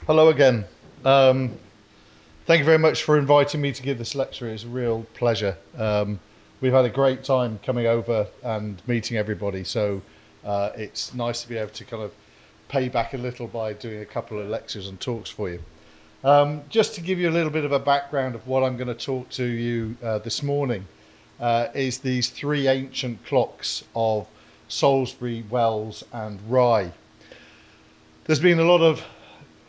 Hello again. Thank you very much for inviting me to give this lecture. It's a real pleasure. We've had a great time coming over and meeting everybody, so it's nice to be able to kind of pay back a little by doing a couple of lectures and talks for you. Just to give you a little bit of a background of what I'm going to talk to you this morning is these three ancient clocks of Salisbury, Wells and Rye. There's been a lot of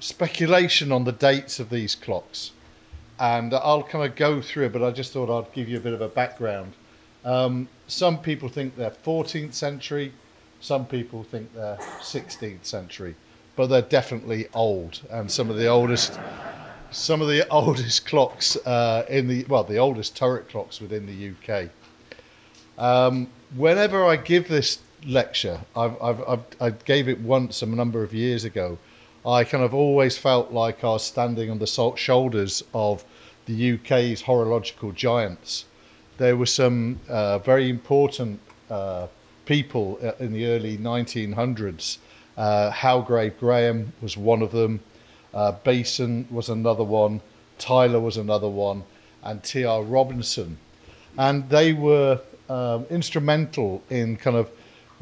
speculation on the dates of these clocks, and I'll kind of go through it, but I just thought I'd give you a bit of a background. Some people think they're 14th century, some people think they're 16th century, but they're definitely old, and some of the oldest clocks the oldest turret clocks within the UK. Whenever I give this lecture, I gave it once a number of years ago. I kind of always felt like I was standing on the shoulders of the UK's horological giants. There were some very important people in the early 1900s. Halgrave Graham was one of them. Bason was another one. Tyler was another one, and T.R. Robinson. And they were instrumental in kind of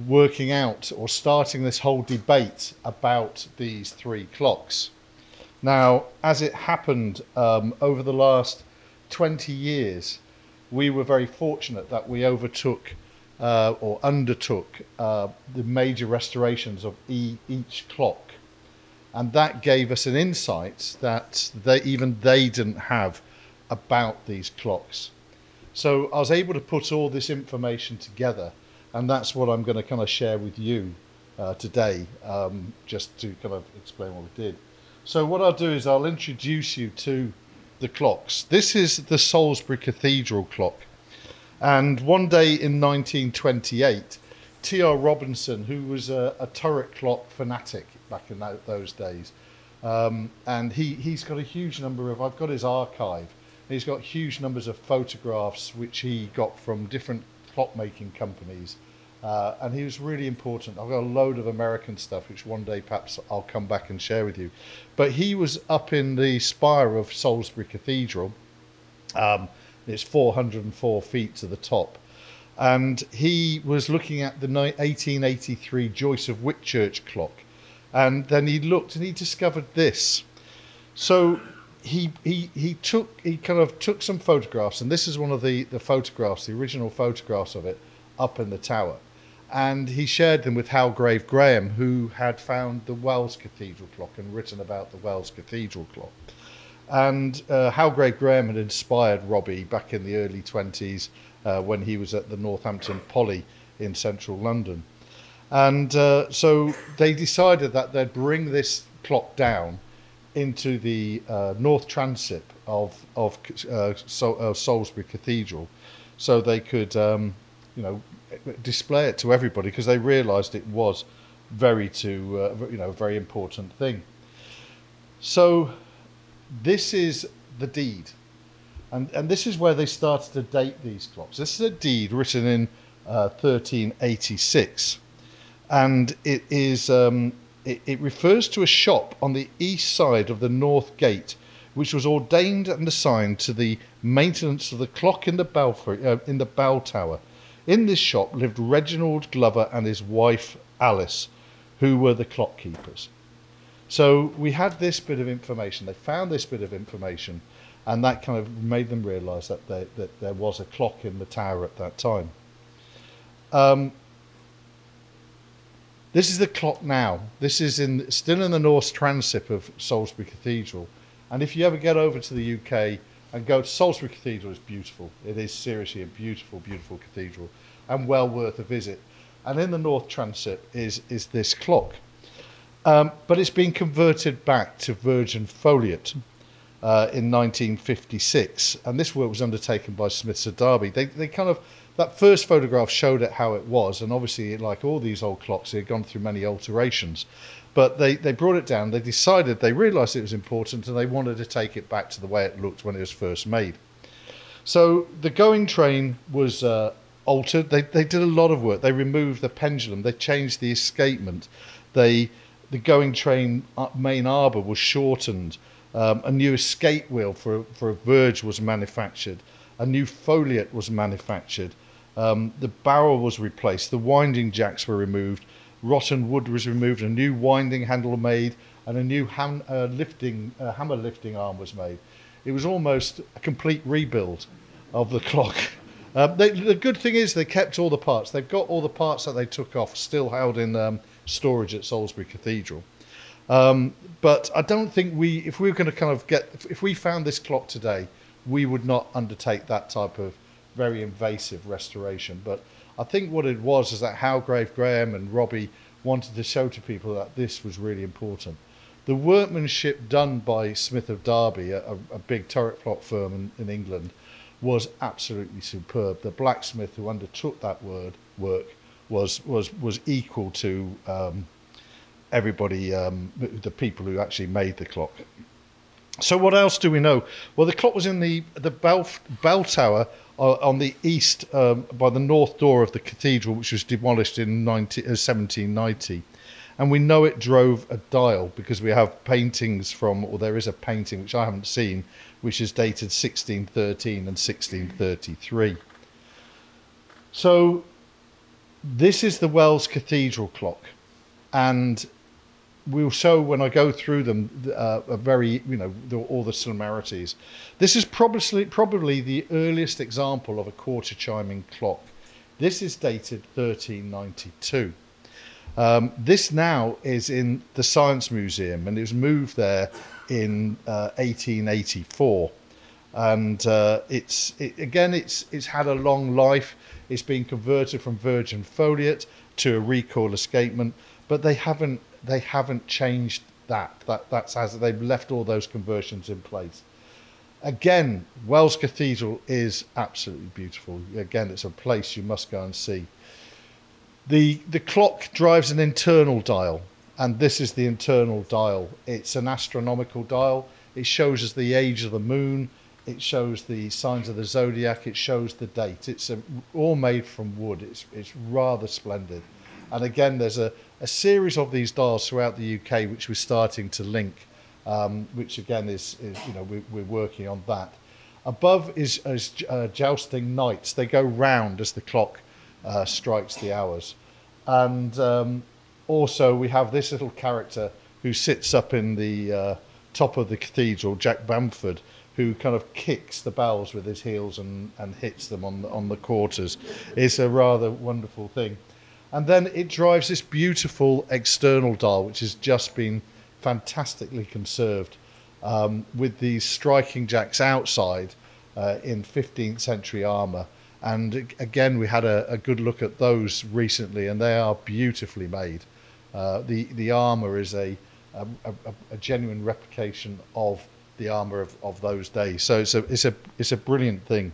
working out or starting this whole debate about these three clocks. Now, as it happened over the last 20 years, we were very fortunate that we undertook the major restorations of each clock. And that gave us an insight that even they didn't have about these clocks. So I was able to put all this information together, and that's what I'm going to kind of share with you today, just to kind of explain what we did. So what I'll do is I'll introduce you to the clocks. This is the Salisbury Cathedral clock. And one day in 1928, T.R. Robinson, who was a turret clock fanatic back in those days, and he's got a huge number of, I've got his archive, he's got huge numbers of photographs which he got from different clockmaking companies, and he was really important. I've got a load of American stuff which one day perhaps I'll come back and share with you. But he was up in the spire of Salisbury Cathedral. It's 404 feet to the top, and he was looking at the 1883 Joyce of Whitchurch clock, and then he looked and he discovered this. So he kind of took some photographs, and this is one of the photographs, the original photographs of it, up in the tower, and he shared them with Halgrave Graham, who had found the Wells Cathedral clock and written about the Wells Cathedral clock. And Halgrave Graham had inspired Robbie back in the early 20s when he was at the Northampton Poly in central London. And so they decided that they'd bring this clock down into the north transept of Salisbury Cathedral, so they could display it to everybody, because they realised it was very important thing. So this is the deed, and this is where they started to date these clocks. This is a deed written in 1386, and it is it refers to a shop on the east side of the North Gate, which was ordained and assigned to the maintenance of the clock in the belfry in the bell tower. In this shop lived Reginald Glover and his wife Alice, who were the clock keepers. So we had this bit of information. They found this bit of information, and that kind of made them realise that there was a clock in the tower at that time. This is the clock now. This is still in the north transept of Salisbury Cathedral. And if you ever get over to the UK and go to Salisbury Cathedral, it's beautiful. It is seriously a beautiful, beautiful cathedral, and well worth a visit. And in the north transept is this clock. But it's been converted back to virgin foliate in 1956, and this work was undertaken by Smiths of Derby. They kind of, that first photograph showed it how it was, and obviously, like all these old clocks, it had gone through many alterations. But they brought it down. They decided, they realised it was important, and they wanted to take it back to the way it looked when it was first made. So the going train was altered. They did a lot of work. They removed the pendulum. They changed the escapement. They the going train main arbor was shortened. A new escape wheel for a verge was manufactured. A new foliot was manufactured. The barrel was replaced. The winding jacks were removed. Rotten wood was removed. A new winding handle made, and a new hammer lifting arm was made. It was almost a complete rebuild of the clock. The good thing is they kept all the parts. They've got all the parts that they took off still held in storage at Salisbury Cathedral. But I don't think if we were going to if we found this clock today, we would not undertake that type of very invasive restoration. But I think what it was is that Halgrave Graham and Robbie wanted to show to people that this was really important. The workmanship done by Smith of Derby, a big turret clock firm in England, was absolutely superb. The blacksmith who undertook that work was equal to everybody, the people who actually made the clock. So what else do we know? Well, the clock was in the bell tower on the east by the north door of the cathedral, which was demolished in 1790. And we know it drove a dial because we have paintings or there is a painting which I haven't seen, which is dated 1613 and 1633. So this is the Wells Cathedral clock, and we'll show when I go through them all the similarities. This is probably the earliest example of a quarter chiming clock. This is dated 1392. This now is in the Science Museum, and it was moved there in 1884. And it's had a long life. It's been converted from virgin foliot to a recoil escapement, but they haven't changed that. That's as they've left all those conversions in place. Again, Wells Cathedral is absolutely beautiful. Again, it's a place you must go and see. The clock drives an internal dial, and this is the internal dial. It's an astronomical dial. It shows us the age of the moon. It shows the signs of the zodiac. It shows the date. It's all made from wood. It's rather splendid. And again, there's a series of these dials throughout the UK which we're starting to link, which again is we're working on that. Above is jousting knights. They go round as the clock strikes the hours. And also we have this little character who sits up in the top of the cathedral, Jack Bamford, who kind of kicks the bells with his heels and hits them on the quarters. It's a rather wonderful thing. And then it drives this beautiful external dial, which has just been fantastically conserved, with these striking jacks outside in 15th century armour. And again, we had a good look at those recently, and they are beautifully made. The armour is a genuine replication of the armour of those days. So it's a brilliant thing.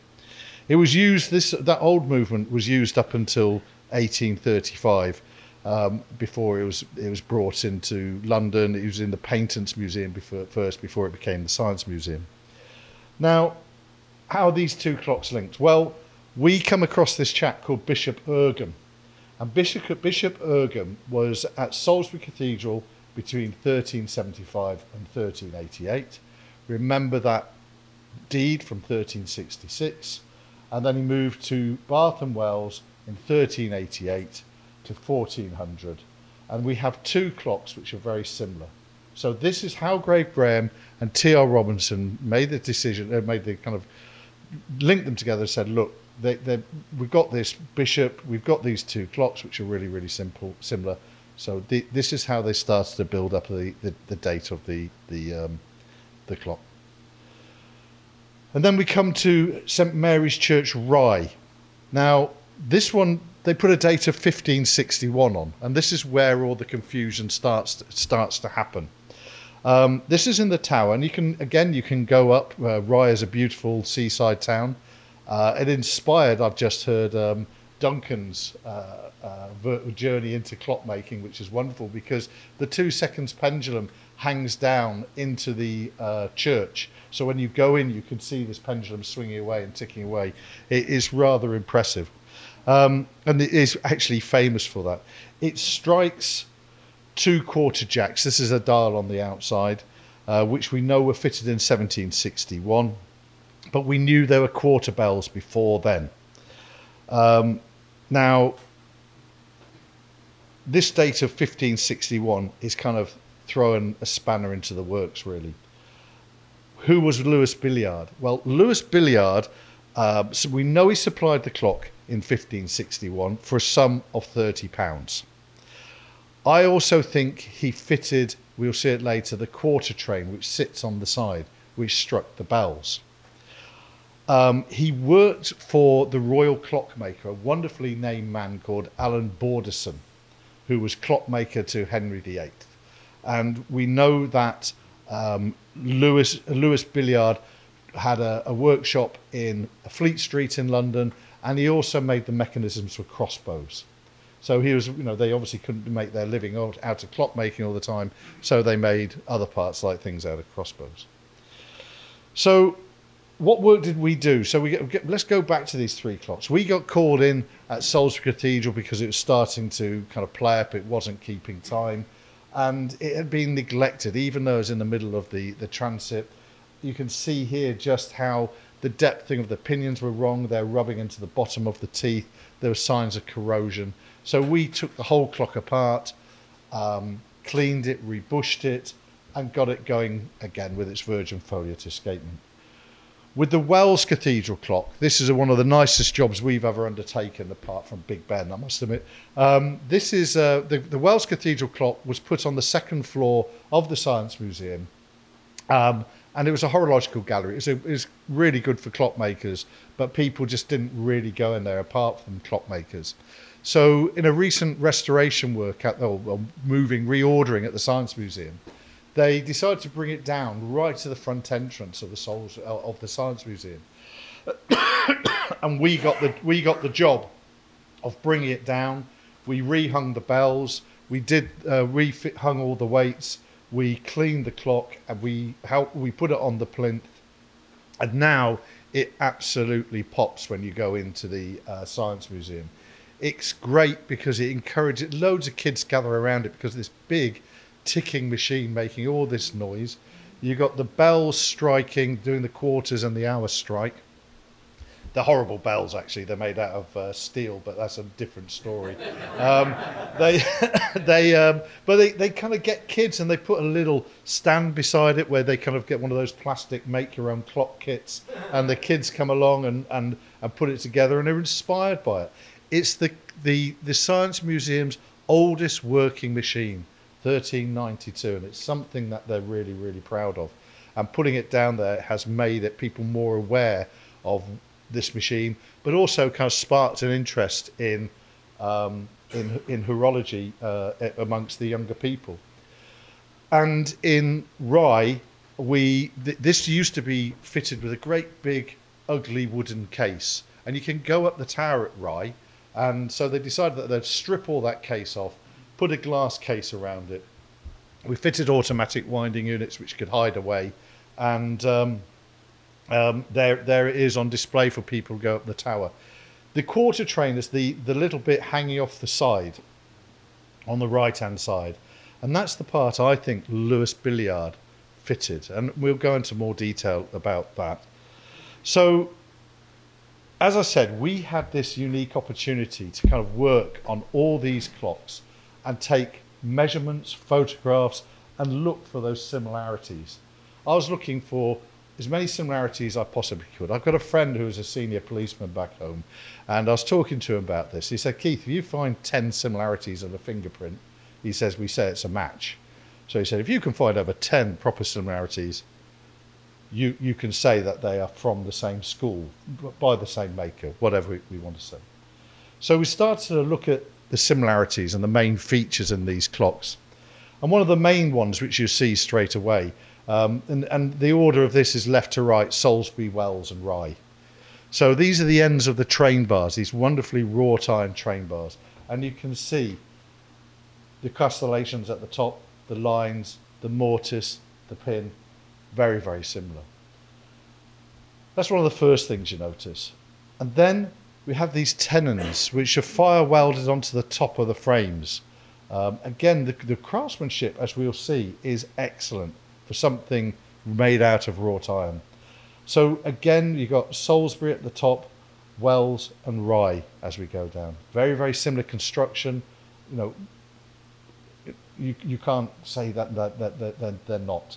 It was used, that old movement was used up until 1835, before it was brought into London. It was in the Paintants Museum before it became the Science Museum. Now, how are these two clocks linked? Well, we come across this chap called Bishop Eargham, and Bishop Eargham was at Salisbury Cathedral between 1375 and 1388. Remember that deed from 1366, and then he moved to Bath and Wells in 1388 to 1400, and we have two clocks which are very similar. So this is how Halgrave Graham and T.R. Robinson made the decision, made the kind of linked them together and said, look, we've got this bishop, we've got these two clocks which are really, really similar. So this is how they started to build up the date of the clock. And then we come to St Mary's Church, Rye. Now, this one, they put a date of 1561 on, and this is where all the confusion starts to happen. This is in the tower, and you can go up. Rye is a beautiful seaside town. It inspired, I've just heard, Duncan's journey into clockmaking, which is wonderful because the 2 seconds pendulum hangs down into the church. So when you go in, you can see this pendulum swinging away and ticking away. It is rather impressive. And it is actually famous for that. It strikes 2 quarter jacks. This is a dial on the outside, which we know were fitted in 1761, but we knew there were quarter bells before then. Now, this date of 1561 is kind of throwing a spanner into the works, really. Who was Louis Billiard? Well, Louis Billiard, so we know he supplied the clock in 1561 for a sum of £30. I also think he fitted, we'll see it later, the quarter train which sits on the side, which struck the bells. He worked for the royal clockmaker, a wonderfully named man called Alan Borderson, who was clockmaker to Henry VIII. And we know that Louis Billiard had a workshop in Fleet Street in London, and he also made the mechanisms for crossbows. So he was, they obviously couldn't make their living out of clockmaking all the time, so they made other parts like things out of crossbows. So what work did we do? So let's go back to these 3 clocks. We got called in at Salisbury Cathedral because it was starting to kind of play up. It wasn't keeping time, and it had been neglected, even though it was in the middle of the transit. You can see here just how the depthing of the pinions were wrong. They're rubbing into the bottom of the teeth. There were signs of corrosion. So we took the whole clock apart, cleaned it, rebushed it, and got it going again with its virgin foliate escapement. With the Wells Cathedral clock, this is one of the nicest jobs we've ever undertaken, apart from Big Ben, I must admit. This is the Wells Cathedral clock was put on the 2nd floor of the Science Museum, and it was a horological gallery. It was really good for clockmakers, but people just didn't really go in there apart from clockmakers. So in a recent restoration work, reordering at the Science Museum, they decided to bring it down right to the front entrance of the Science Museum, and we got the job of bringing it down. We rehung the bells, we did hung all the weights, we cleaned the clock, and we put it on the plinth, and now it absolutely pops when you go into the Science Museum. It's great because it encourages loads of kids gather around it because of this big ticking machine making all this noise. You got the bells striking, doing the quarters and the hour strike. They're horrible bells, actually. They're made out of steel, but that's a different story. They kind of get kids, and they put a little stand beside it where they kind of get one of those plastic make-your-own clock kits, and the kids come along and put it together, and they're inspired by it. It's the Science Museum's oldest working machine, 1392, and it's something that they're really, really proud of. And putting it down there has made it people more aware of this machine, but also kind of sparked an interest in horology amongst the younger people. And in Rye, this used to be fitted with a great big ugly wooden case, and you can go up the tower at Rye. And so they decided that they'd strip all that case off, put a glass case around it. We fitted automatic winding units which could hide away, and there it is on display for people who go up the tower. The quarter train is the little bit hanging off the side on the right hand side, and that's the part I think Louis Billiard fitted, and we'll go into more detail about that. So as I said, we had this unique opportunity to kind of work on all these clocks and take measurements, photographs, and look for those similarities. I was looking for as many similarities as I possibly could. I've got a friend who is a senior policeman back home, and I was talking to him about this. He said, Keith, if you find 10 similarities in a fingerprint, he says, we say it's a match. So he said, if you can find over 10 proper similarities, you can say that they are from the same school, by the same maker, whatever we want to say. So we started to look at the similarities and the main features in these clocks. And one of the main ones, which you see straight away, and the order of this is left to right, Salisbury, Wells and Rye. So these are the ends of the train bars, these wonderfully wrought iron train bars. And you can see the constellations at the top, the lines, the mortise, the pin, very, very similar. That's one of the first things you notice. And then we have these tenons, which are fire welded onto the top of the frames. Again, the craftsmanship, as we'll see, is excellent for something made out of wrought iron. So again, you've got Salisbury at the top, Wells and Rye as we go down. Very, very similar construction. You know, you can't say that they're not.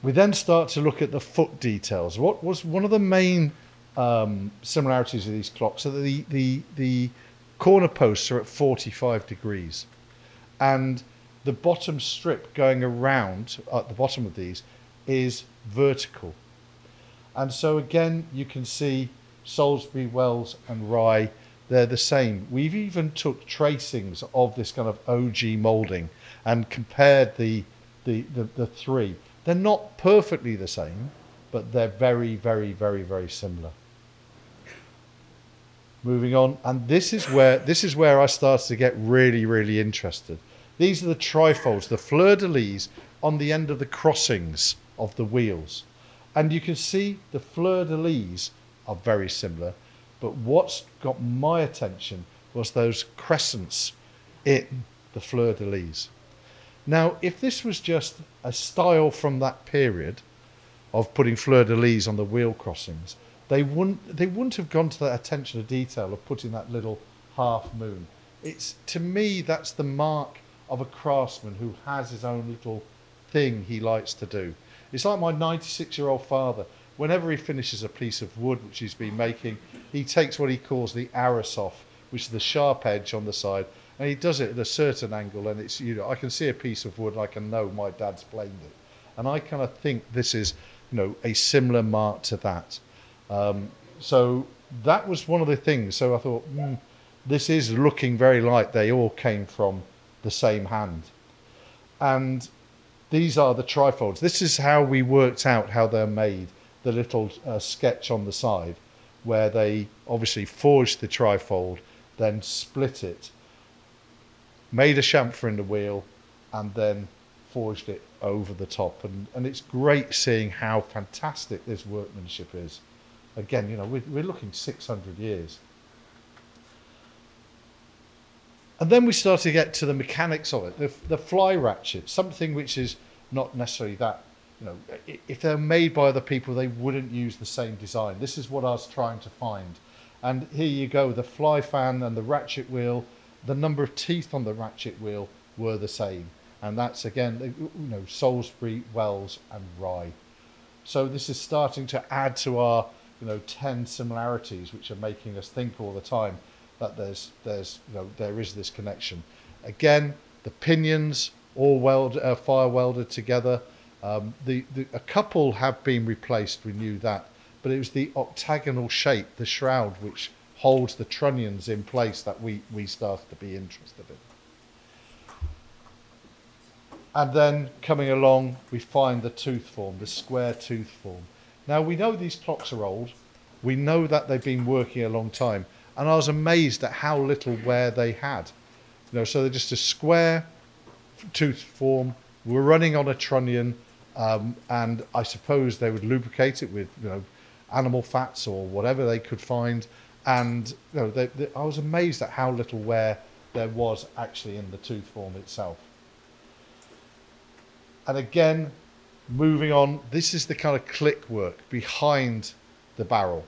We then start to look at the foot details. What was one of the main similarities of these clocks? So the corner posts are at 45 degrees, and the bottom strip going around at the bottom of these is vertical. And so again, you can see Salisbury, Wells and Rye, they're the same. We've even took tracings of this kind of OG moulding and compared the three. They're not perfectly the same, but they're very, very, very, very similar. Moving on, and this is where I started to get really, really interested. These are the trifolds, the fleur-de-lis on the end of the crossings of the wheels. And you can see the fleur-de-lis are very similar, but what's got my attention was those crescents in the fleur-de-lis. Now, if this was just a style from that period of putting fleur-de-lis on the wheel crossings, they wouldn't have gone to that attention to detail of putting that little half moon. It's, to me, that's the mark of a craftsman who has his own little thing he likes to do. It's like my 96-year-old father. Whenever he finishes a piece of wood which he's been making, he takes what he calls the arras off, which is the sharp edge on the side, and he does it at a certain angle, and it's, you know, I can see a piece of wood and I can know my dad's planed it. And I kind of think this is, you know, a similar mark to that. So that was one of the things. So I thought, this is looking very like they all came from the same hand. And these are the trifolds. This is how we worked out how they're made. The little sketch on the side where they obviously forged the trifold, then split it, made a chamfer in the wheel, and then forged it over the top. And it's great seeing how fantastic this workmanship is. Again, you know, we're looking 600 years. And then we start to get to the mechanics of it, the fly ratchet, something which is not necessarily that, you know, if they're made by other people, they wouldn't use the same design. This is what I was trying to find. And here you go, the fly fan and the ratchet wheel, the number of teeth on the ratchet wheel were the same. And that's, again, you know, Salisbury, Wells and Rye. So this is starting to add to our, you know, 10 similarities, which are making us think all the time that there's you know, there is this connection. Again, the pinions all fire welded together. A couple have been replaced, we knew that, but it was the octagonal shape, the shroud, which holds the trunnions in place that we started to be interested in. And then coming along, we find the tooth form, the square tooth form. Now, we know these clocks are old. We know that they've been working a long time. And I was amazed at how little wear they had. You know, so they're just a square tooth form. We're running on a trunnion, and I suppose they would lubricate it with, you know, animal fats or whatever they could find. And you know, I was amazed at how little wear there was actually in the tooth form itself. And again, moving on, this is the kind of click work behind the barrel.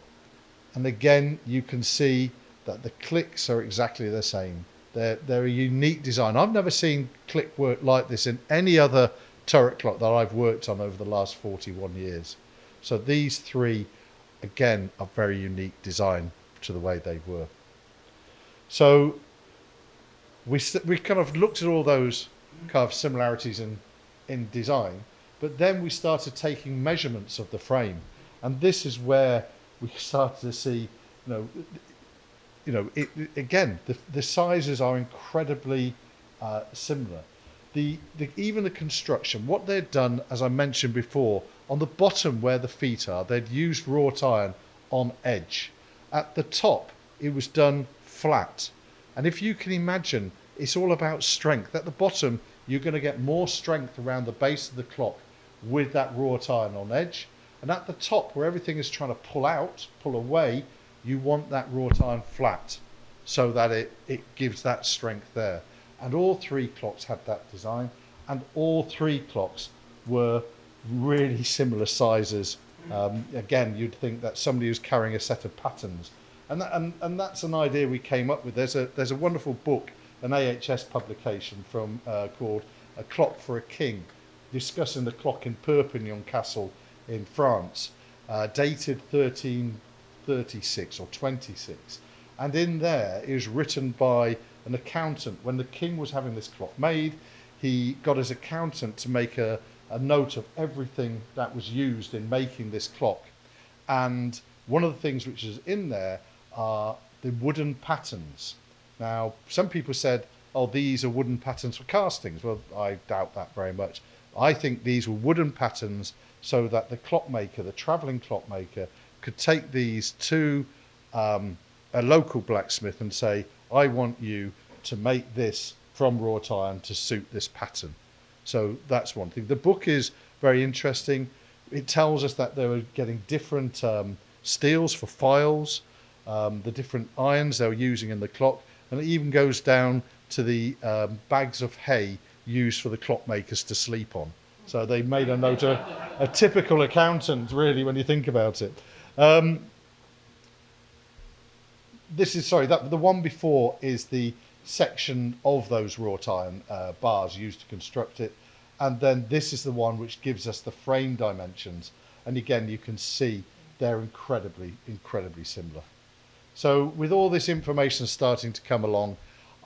And again, you can see that the clicks are exactly the same. They're a unique design. I've never seen click work like this in any other turret clock that I've worked on over the last 41 years. So these three, again, are very unique design to the way they were. So we kind of looked at all those kind of similarities in design, but then we started taking measurements of the frame, and this is where we started to see, again, the sizes are incredibly similar. Even the construction, what they'd done, as I mentioned before, on the bottom where the feet are, they'd used wrought iron on edge. At the top, it was done flat. And if you can imagine, it's all about strength. At the bottom, you're going to get more strength around the base of the clock with that wrought iron on edge. And at the top, where everything is trying to pull away, you want that wrought iron flat so that it gives that strength there. And all three clocks had that design, and all three clocks were really similar sizes. Again, you'd think that somebody was carrying a set of patterns, and that's an idea we came up with. There's a wonderful book, an AHS publication from called A Clock for a King, discussing the clock in Perpignan Castle in France, dated 1336 or 26. And in there it was written by an accountant. When the king was having this clock made, he got his accountant to make a note of everything that was used in making this clock. And one of the things which is in there are the wooden patterns. Now, some people said, oh, these are wooden patterns for castings. Well, I doubt that very much. I think these were wooden patterns so that the clockmaker, the travelling clockmaker, could take these to a local blacksmith and say, I want you to make this from wrought iron to suit this pattern. So that's one thing. The book is very interesting. It tells us that they were getting different steels for files, the different irons they were using in the clock, and it even goes down to the bags of hay used for the clockmakers to sleep on. So they made a note of a typical accountant, really, when you think about it. The one before is the section of those wrought iron bars used to construct it. And then this is the one which gives us the frame dimensions. And again, you can see they're incredibly, incredibly similar. So with all this information starting to come along,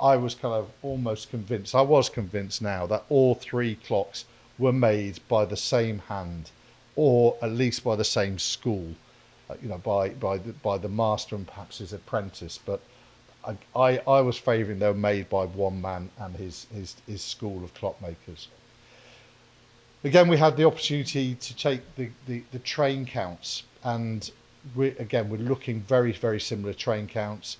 I was kind of almost convinced, I was convinced now that all three clocks were made by the same hand, or at least by the same school, by the master and perhaps his apprentice. But I was favouring they were made by one man and his school of clockmakers. Again, we had the opportunity to take the train counts, and we're looking very, very similar train counts,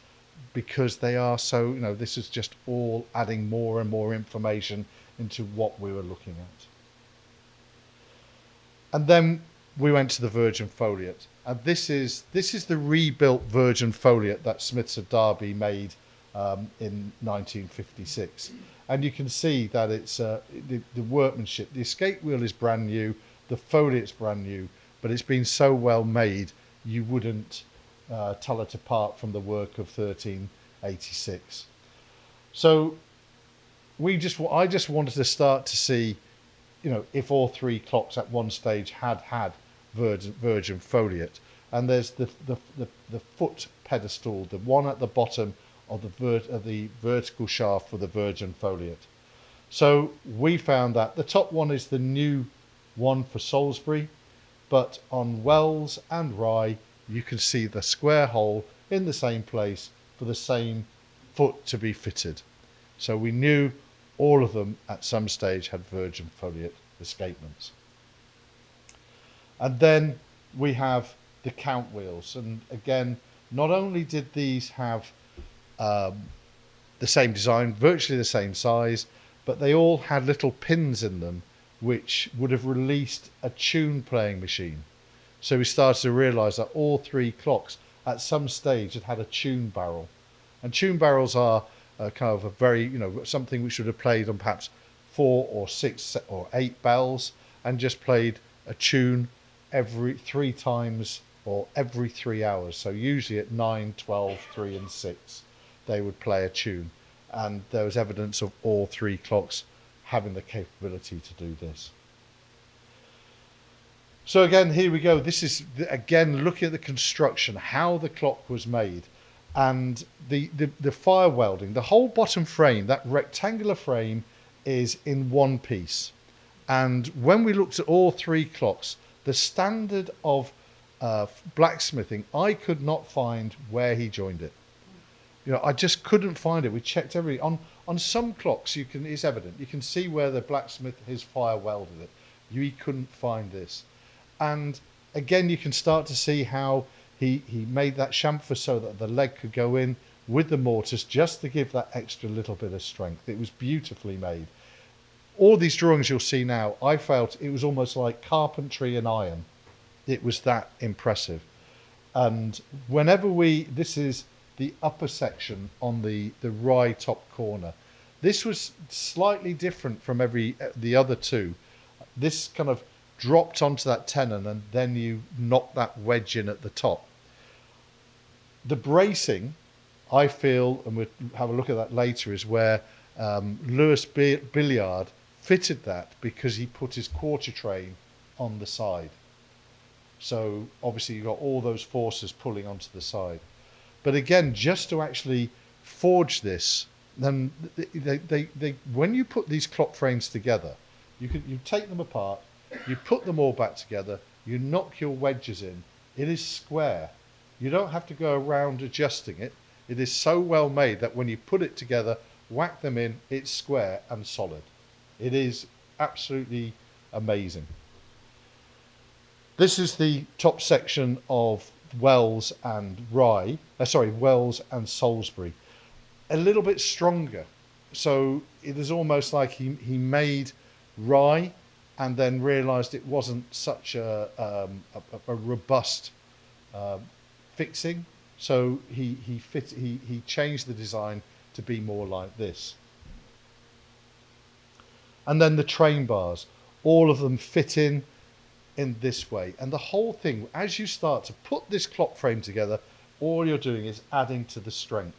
because they are so, this is just all adding more and more information into what we were looking at. And then we went to the Virgin Foliot, and this is the rebuilt Virgin Foliot that Smiths of Derby made in 1956. And you can see that it's the workmanship. The escape wheel is brand new, the foliot's brand new, but it's been so well made you wouldn't tell it apart from the work of 1386. So I just wanted to start to see, if all three clocks at one stage had Virgin Foliot. And there's the foot pedestal, the one at the bottom of the vertical shaft for the Virgin Foliot. So we found that the top one is the new one for Salisbury, but on Wells and Rye you can see the square hole in the same place for the same foot to be fitted. So we knew all of them at some stage had Virgin Foliot escapements. And then we have the count wheels, and again, not only did these have the same design, virtually the same size, but they all had little pins in them which would have released a tune playing machine. So we started to realise that all three clocks at some stage had a tune barrel. And tune barrels are kind of a very, something which would have played on perhaps 4 or 6 or 8 bells and just played a tune every 3 times or every 3 hours. So usually at 9, 12, 3 and 6 they would play a tune. And there was evidence of all three clocks having the capability to do this. So again, here we go. This is, again, looking at the construction, how the clock was made, and the fire welding. The whole bottom frame, that rectangular frame, is in one piece. And when we looked at all three clocks, the standard of blacksmithing, I could not find where he joined it. I just couldn't find it. We checked everything. On some clocks, it's evident. You can see where the blacksmith, his fire welded it. He couldn't find this. And again, you can start to see how he made that chamfer so that the leg could go in with the mortise just to give that extra little bit of strength. It was beautifully made. All these drawings you'll see now, I felt it was almost like carpentry and iron. It was that impressive. And whenever this is the upper section on the right top corner, This was slightly different from the other two. This kind of dropped onto that tenon, and then you knock that wedge in at the top. The bracing, I feel, and we'll have a look at that later, is where Lewis Billiard fitted that because he put his quarter train on the side. So obviously you've got all those forces pulling onto the side. But again, just to actually forge this, then they when you put these clock frames together, you take them apart, you put them all back together, you knock your wedges in. It is square. You don't have to go around adjusting it. It is so well made that when you put it together, whack them in, it's square and solid. It is absolutely amazing. This is the top section of Wells and Wells and Salisbury. A little bit stronger. So it is almost like he made Rye and then realised it wasn't such a robust fixing. So he changed the design to be more like this. And then the train bars, all of them fit in this way. And the whole thing, as you start to put this clock frame together, all you're doing is adding to the strength.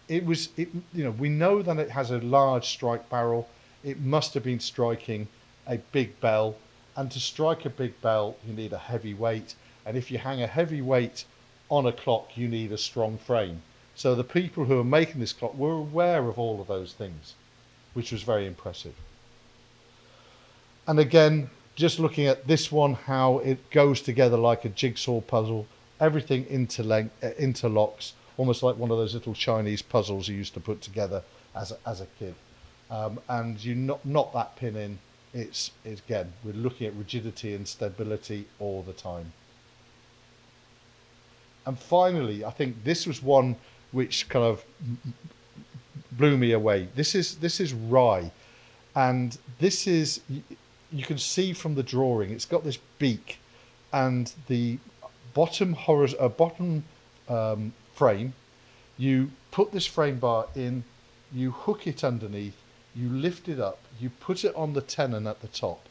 We know that it has a large strike barrel. It must have been striking a big bell. And to strike a big bell, you need a heavy weight. And if you hang a heavy weight on a clock, you need a strong frame. So the people who are making this clock were aware of all of those things, which was very impressive. And again, just looking at this one, how it goes together like a jigsaw puzzle, everything interlocks, almost like one of those little Chinese puzzles you used to put together as a kid. And you knock that pin in, it's again, we're looking at rigidity and stability all the time. And finally, I think this was one which kind of blew me away. This is Rye, and this is, you can see from the drawing, it's got this beak, and the bottom frame, you put this frame bar in, you hook it underneath, you lift it up, you put it on the tenon at the top,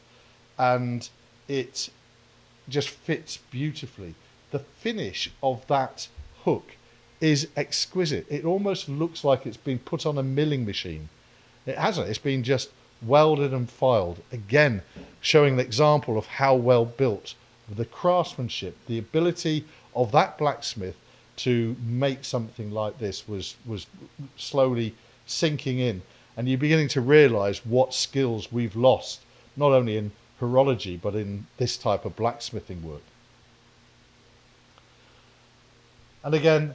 and it just fits beautifully. The finish of that hook is exquisite. It almost looks like it's been put on a milling machine. It hasn't. It's been just welded and filed. Again, showing an example of how well built, the craftsmanship, the ability of that blacksmith to make something like this was slowly sinking in. And you're beginning to realise what skills we've lost, not only in horology, but in this type of blacksmithing work. And again,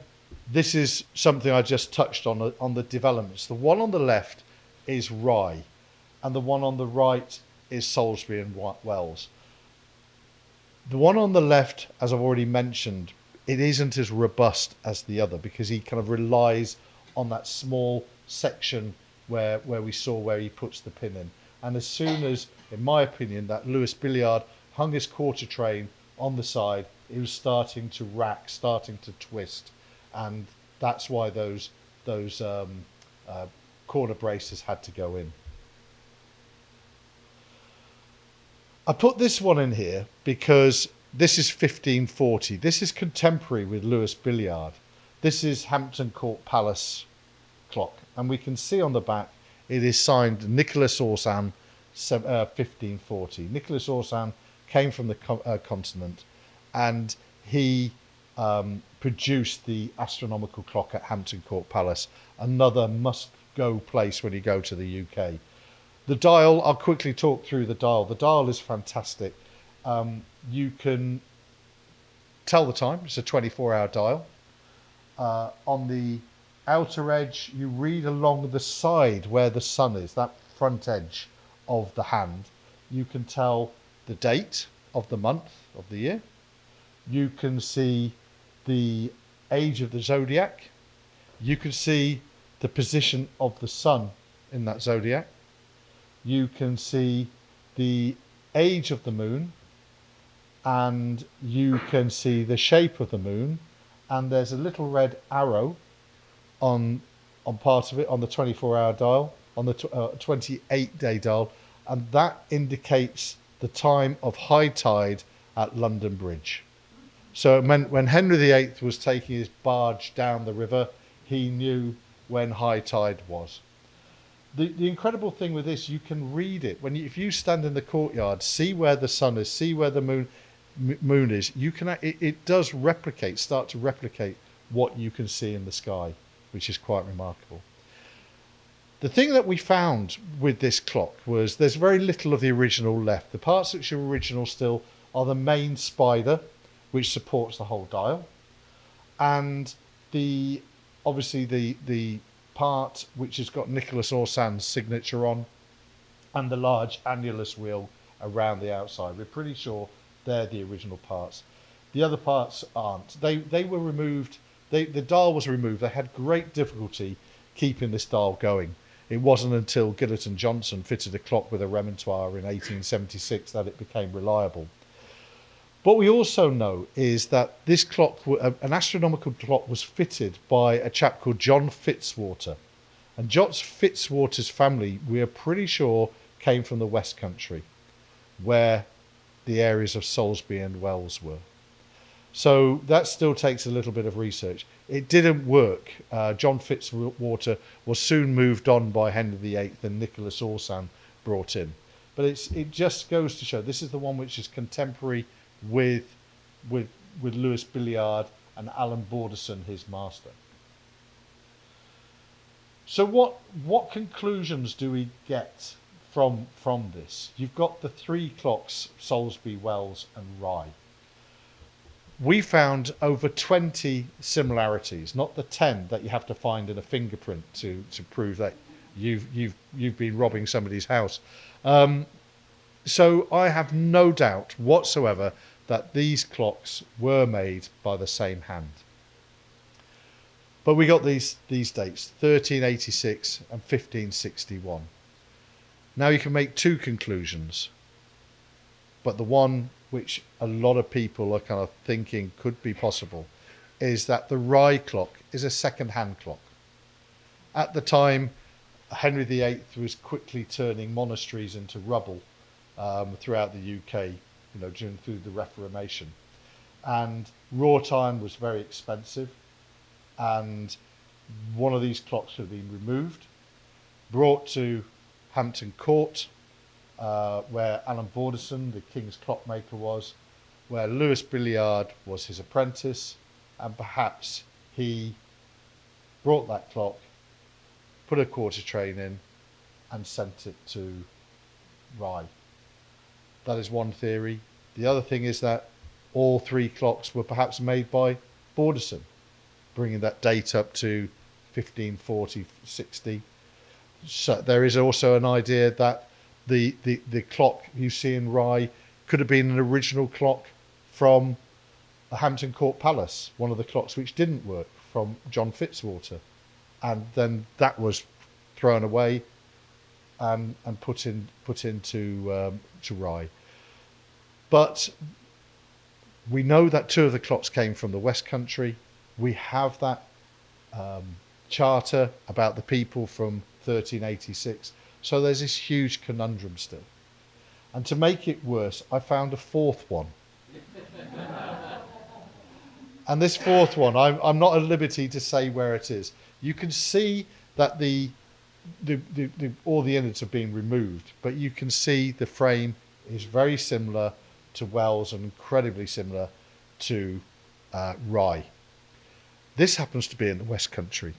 this is something I just touched on the developments. The one on the left is Rye, and the one on the right is Salisbury and Wells. The one on the left, as I've already mentioned, it isn't as robust as the other because he kind of relies on that small section where we saw where he puts the pin in. And as soon as, in my opinion, that Lewis Billiard hung his quarter train on the side, it was starting to rack, starting to twist, and that's why those corner braces had to go in. I put this one in here because this is 1540. This is contemporary with Lewis Billiard. This is Hampton Court Palace clock, and we can see on the back it is signed Nicholas Orsan 1540. Nicholas Orsan came from the continent, and he produced the astronomical clock at Hampton Court Palace, another must-go place when you go to the UK. The dial, I'll quickly talk through the dial. The dial is fantastic. You can tell the time. It's a 24-hour dial. On the outer edge, you read along the side where the sun is, that front edge of the hand. You can tell the date of the month of the year. You can see the age of the zodiac. You can see the position of the sun in that zodiac. You can see the age of the moon, and you can see the shape of the moon, and there's a little red arrow on part of it on the 24-hour dial, on the 28-day dial, and that indicates the time of high tide at London Bridge. So it meant when Henry VIII was taking his barge down the river, he knew when high tide was. The incredible thing with this, you can read it if you stand in the courtyard, see where the sun is, see where the moon is. You can it does start to replicate what you can see in the sky, which is quite remarkable. The thing that we found with this clock was there's very little of the original left. The parts which are original still are the main spider, which supports the whole dial, and obviously the part which has got Nicholas Orsan's signature on, and the large annulus wheel around the outside. We're pretty sure they're the original parts. The other parts aren't. They were removed. The dial was removed. They had great difficulty keeping this dial going. It wasn't until Gillett and Johnson fitted a clock with a remontoire in 1876 that it became reliable. What we also know is that this clock, an astronomical clock, was fitted by a chap called John Fitzwater. And John Fitzwater's family, we are pretty sure, came from the West Country, where the areas of Salisbury and Wells were. So that still takes a little bit of research. It didn't work. John Fitzwater was soon moved on by Henry VIII and Nicholas Orsan brought in. But it just goes to show this is the one which is contemporary with Louis Billiard and Alan Borderson, his master. So what conclusions do we get from this? You've got the three clocks, Salisbury, Wells and Rye. We found over 20 similarities, not the 10 that you have to find in a fingerprint to prove that you've been robbing somebody's house. So I have no doubt whatsoever that these clocks were made by the same hand. But we got these dates, 1386 and 1561. Now you can make two conclusions, but the one which a lot of people are kind of thinking could be possible is that the Rye clock is a second-hand clock. At the time, Henry VIII was quickly turning monasteries into rubble throughout the UK, through the Reformation, and wrought iron was very expensive, and one of these clocks had been removed, brought to Hampton Court, where Alan Borderson, the King's clockmaker, was, where Louis Billiard was his apprentice, and perhaps he brought that clock, put a quarter train in, and sent it to Rye. That is one theory. The other thing is that all three clocks were perhaps made by Borderson, bringing that date up to 1540-60. So there is also an idea that the clock you see in Rye could have been an original clock from the Hampton Court Palace, one of the clocks which didn't work, from John Fitzwater, and then that was thrown away and put into Rye. But we know that two of the clocks came from the West Country. We have that charter about the people from 1386. So there's this huge conundrum still. And to make it worse, I found a fourth one. And this fourth one, I'm not at liberty to say where it is. You can see that all the innards have been removed, but you can see the frame is very similar to Wells and incredibly similar to Rye. This happens to be in the West Country.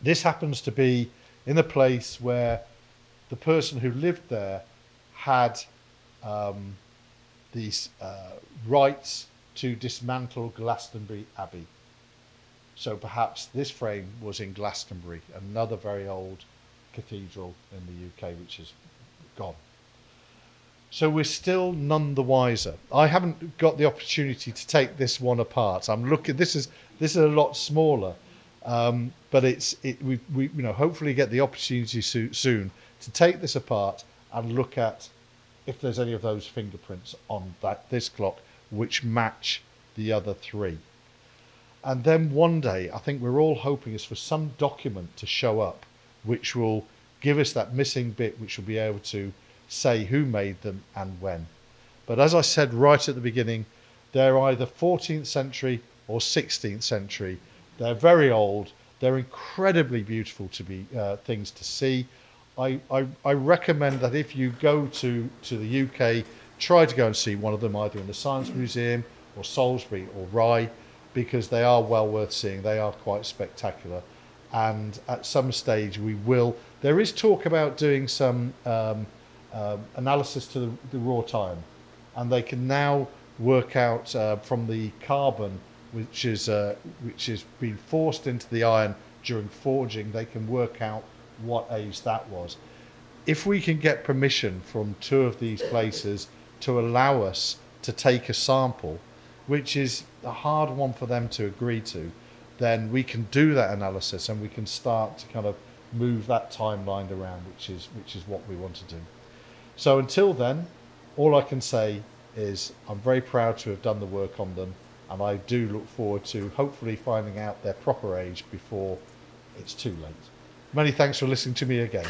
This happens to be in a place where the person who lived there had these rights to dismantle Glastonbury Abbey. So perhaps this frame was in Glastonbury, another very old cathedral in the UK which is gone. So we're still none the wiser. I haven't got the opportunity to take this one apart. I'm looking. This is a lot smaller, but we hopefully get the opportunity soon to take this apart and look at if there's any of those fingerprints on this clock which match the other three. And then one day, I think we're all hoping is for some document to show up which will give us that missing bit which will be able to say who made them and when. But as I said right at the beginning, they're either 14th century or 16th century. They're very old. They're incredibly beautiful to be things to see. I recommend that if you go to the UK, try to go and see one of them either in the Science Museum or Salisbury or Rye, because they are well worth seeing. They are quite spectacular. And at some stage we will. There is talk about doing some analysis to the raw time, and they can now work out from the carbon which is been forced into the iron during forging. They can work out what age that was. If we can get permission from 2 of these places to allow us to take a sample, which is a hard one for them to agree to, then we can do that analysis and we can start to kind of move that timeline around, which is what we want to do. So until then, all I can say is I'm very proud to have done the work on them, and I do look forward to hopefully finding out their proper age before it's too late. Many thanks for listening to me again.